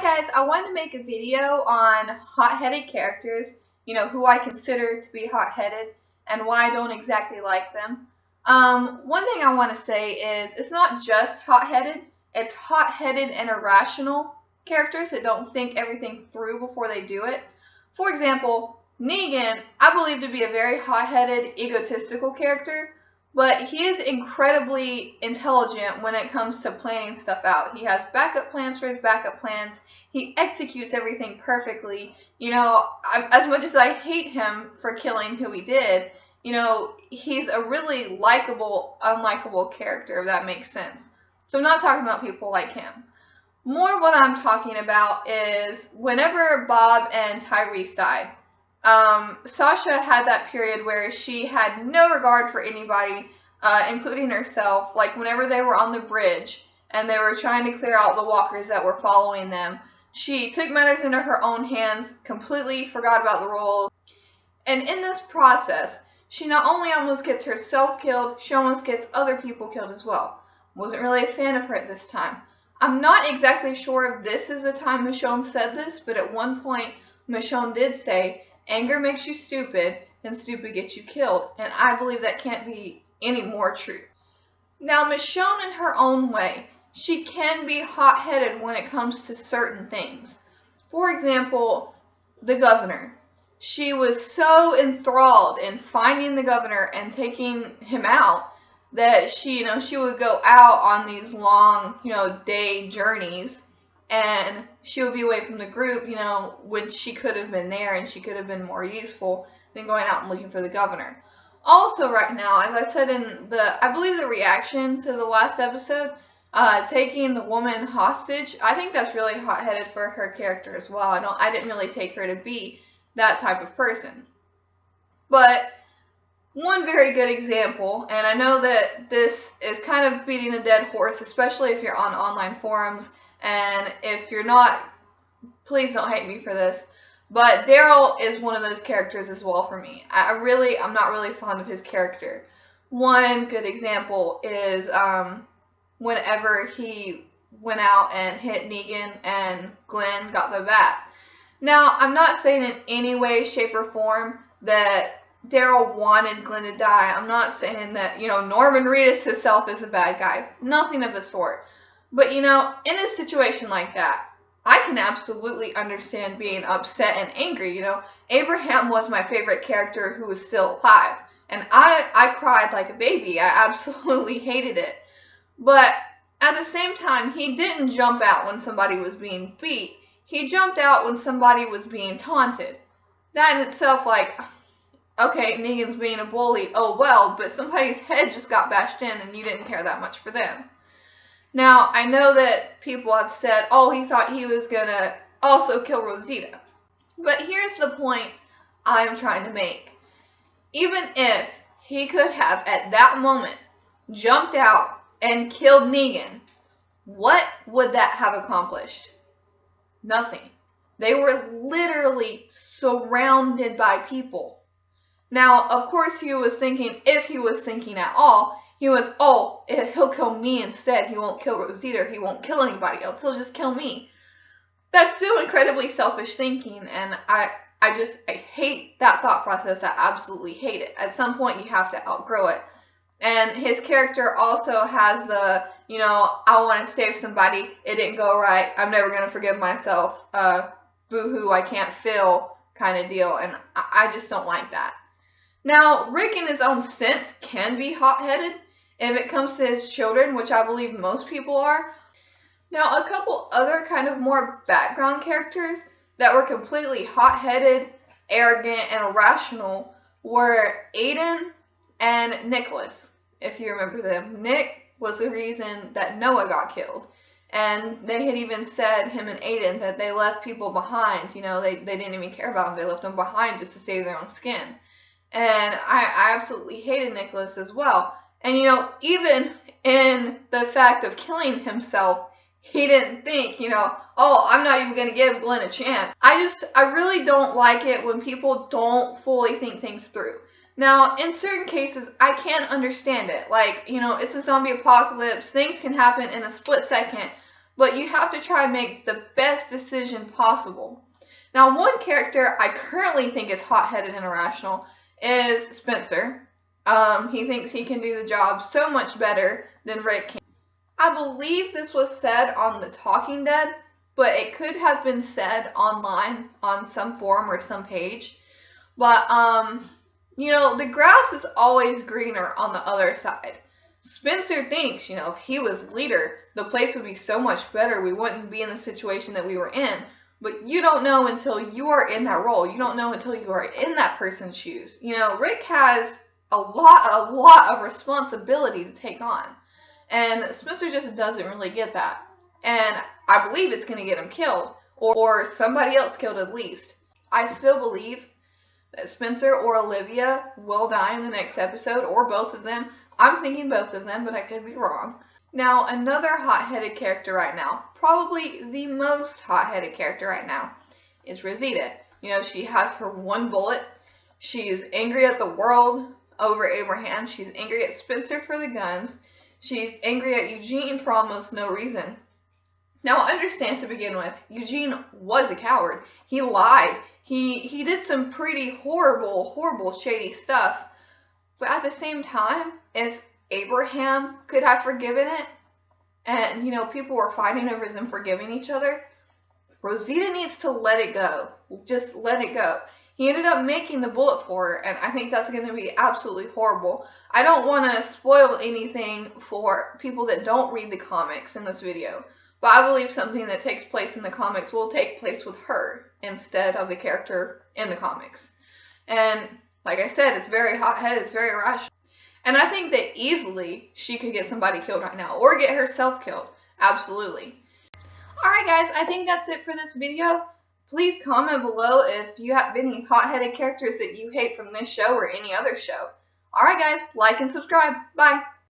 guys, I wanted to make a video on hot-headed characters, who I consider to be hot-headed and why I don't exactly like them. One thing I want to say is it's not just hot-headed, it's hot-headed and irrational characters that don't think everything through before they do it. For example, Negan, I believe to be a very hot-headed, egotistical character, but he is incredibly intelligent when it comes to planning stuff out. He has backup plans for his backup plans. He executes everything perfectly. As much as I hate him for killing who he did, he's a really likable, unlikable character, if that makes sense. So I'm not talking about people like him. More what I'm talking about is whenever Bob and Tyrese died, Sasha had that period where she had no regard for anybody, including herself. Like whenever they were on the bridge and they were trying to clear out the walkers that were following them, she took matters into her own hands, completely forgot about the rules. And in this process, she not only almost gets herself killed, she almost gets other people killed as well. Wasn't really a fan of her at this time. I'm not exactly sure if this is the time Michonne said this, but at one point Michonne did say, "Anger makes you stupid, and stupid gets you killed." And I believe that can't be any more true. Now, Michonne, in her own way, she can be hot-headed when it comes to certain things. For example, the governor. She was so enthralled in finding the governor and taking him out that she would go out on these long, day journeys, and she would be away from the group, when she could have been there and she could have been more useful than going out and looking for the governor. Also, right now, as I said in I believe the reaction to the last episode, taking the woman hostage, I think that's really hot-headed for her character as well. I didn't really take her to be that type of person. But one very good example, and I know that this is kind of beating a dead horse, especially if you're on online forums, and if you're not, please don't hate me for this, but Daryl is one of those characters as well for me. I'm not really fond of his character. One good example is whenever he went out and hit Negan and Glenn got the bat. Now, I'm not saying in any way, shape, or form that Daryl wanted Glenn to die. I'm not saying that, Norman Reedus himself is a bad guy. Nothing of the sort. But, in a situation like that, I can absolutely understand being upset and angry. Abraham was my favorite character who was still alive. And I cried like a baby. I absolutely hated it. But at the same time, he didn't jump out when somebody was being beat. He jumped out when somebody was being taunted. That in itself, okay, Negan's being a bully, oh well, but somebody's head just got bashed in and you didn't care that much for them. Now, I know that people have said, oh, he thought he was going to also kill Rosita. But here's the point I'm trying to make. Even if he could have, at that moment, jumped out and killed Negan, what would that have accomplished? Nothing. They were literally surrounded by people. Now, of course, he was thinking, if he was thinking at all, he was, oh, he'll kill me instead. He won't kill Rosita. He won't kill anybody else. He'll just kill me. That's still incredibly selfish thinking, and I hate that thought process. I absolutely hate it. At some point, you have to outgrow it. And his character also has the, I want to save somebody. It didn't go right. I'm never going to forgive myself. Boo-hoo, I can't feel kind of deal. And I just don't like that. Now, Rick in his own sense can be hot-headed if it comes to his children, which I believe most people are. Now, a couple other kind of more background characters that were completely hot-headed, arrogant, and irrational were Aiden and Nicholas, if you remember them. Nick was the reason that Noah got killed. And they had even said, him and Aiden, that they left people behind. They didn't even care about them. They left them behind just to save their own skin. And I absolutely hated Nicholas as well. And, even in the fact of killing himself, he didn't think, oh, I'm not even going to give Glenn a chance. I really don't like it when people don't fully think things through. Now, in certain cases, I can understand it. It's a zombie apocalypse. Things can happen in a split second. but you have to try and make the best decision possible. Now, one character I currently think is hot-headed and irrational is Spencer. He thinks he can do the job so much better than Rick can. I believe this was said on The Talking Dead, but it could have been said online on some forum or some page. But, the grass is always greener on the other side. Spencer thinks, if he was leader, the place would be so much better. We wouldn't be in the situation that we were in. But you don't know until you are in that role. You don't know until you are in that person's shoes. Rick has a lot of responsibility to take on. And Spencer just doesn't really get that. And I believe it's going to get him killed. Or somebody else killed at least. I still believe that Spencer or Olivia will die in the next episode. Or both of them. I'm thinking both of them, but I could be wrong. Now, another hot-headed character right now, probably the most hot-headed character right now, is Rosita. She has her one bullet. She's angry at the world over Abraham. She's angry at Spencer for the guns. She's angry at Eugene for almost no reason. Now, understand to begin with, Eugene was a coward. He lied. He did some pretty horrible, shady stuff. But at the same time, if Abraham could have forgiven it, and, people were fighting over them forgiving each other, Rosita needs to let it go. Just let it go. He ended up making the bullet for her, and I think that's going to be absolutely horrible. I don't want to spoil anything for people that don't read the comics in this video, but I believe something that takes place in the comics will take place with her instead of the character in the comics. And like I said, it's very hot-headed, it's very irrational. And I think that easily she could get somebody killed right now, or get herself killed. Absolutely. Alright guys, I think that's it for this video. Please comment below if you have any hot-headed characters that you hate from this show or any other show. Alright guys, like and subscribe. Bye.